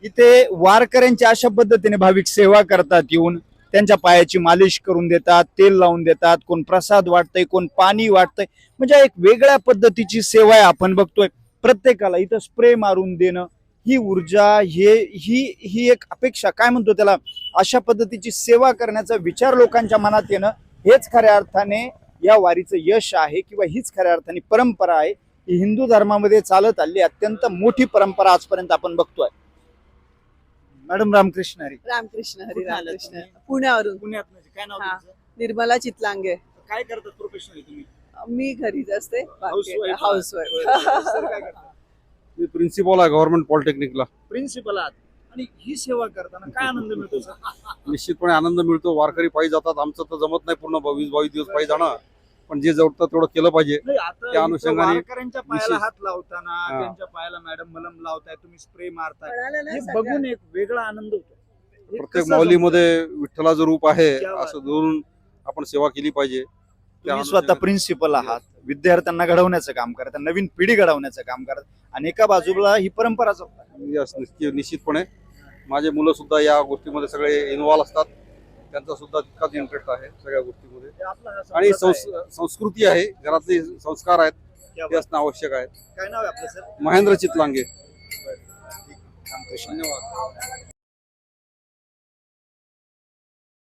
इथे वारकऱ्यांची अशा पद्धतीने भाविक सेवा करतात, येऊन त्यांच्या पायाची मालिश करून देतात, तेल लावून देतात, कोण प्रसाद वाटतंय, कोण पाणी वाटतंय, म्हणजे एक वेगळ्या पद्धतीची सेवा आहे. आपण बघतोय प्रत्येकाला इथं स्प्रे मारून देणं, ही ऊर्जा, ही ही एक अपेक्षा, काय म्हणतो त्याला, अशा पद्धतीची सेवा करण्याचा विचार लोकांच्या मनात येणं, हेच खऱ्या अर्थाने या वारीचं यश आहे, किंवा हीच खऱ्या अर्थाने परंपरा आहे. ही हिंदू धर्मामध्ये चालत आली अत्यंत मोठी परंपरा आजपर्यंत आपण बघतोय. मॅडम रामकृष्ण हरी. रामकृष्ण हरी. कुठून आलात रामकृष्ण. तुम्ही? पुण्यावरून. पुण्यात म्हणजे काय नाव हा. तुमचं? निर्मला चितलांगे. काय करतात प्रोफेशनली तुम्ही? मी घरीच असते. Housewife. हाऊसवाईफ. सर काय करतात? मी प्रिन्सिपल आहे गव्हर्नमेंट पॉलिटेक्निकला. प्रिन्सिपल आहात आणि ही सेवा करताना काय आनंद मिळतो सर? निश्चितपणे आनंद मिळतो. वारकरी पायी जातात, आमचं तर जमत नाही पूर्ण 22 दिवस पायी जाणं, पण जे जमतं तेवढं केलं पाहिजे. नाही, आता त्या इथं अनुषंगाने वारकऱ्यांच्या पायाला विशेष- हात लावताना, हा. त्यांच्या पायाला मॅडम मलम लावताय, तुम्ही स्प्रे मारताय, कळालं ना हे सगळं? बघून एक वेगळा आनंद होतो. हे प्रत्येक कसं माऊलीमध्ये विठ्ठलाचं रूप आहे, क्या बात. असं धरून आपण सेवा केली पाहिजे. त्या तुम्ही स्वतः अनुषंगाने- प्रिन्सिपल आहात, विद्यार्थ्यांना घडवण्याचं काम करतात, नवीन पिढी घडवण्याचं काम करतात, आणि एका बाजूला ही परंपरा जपतात. Yes, निश्चितपणे माझे मुलं सुद्धा या गोष्टीमध्ये सगळे इन्व्हॉल्व असतात. त्यांचा सुद्धा तितकाच इंटरेस्ट आहे सगळ्या गोष्टीमध्ये. हे आपला हा आणि संप्रदाय आहे. संस्कृती आहे, घरातले संस्कार आहेत, क्या ते बात. असणं आवश्यक आहे. काय नाव आहे आपलं सर? महेंद्र चितलांगे. रामकृष्ण. धन्यवाद.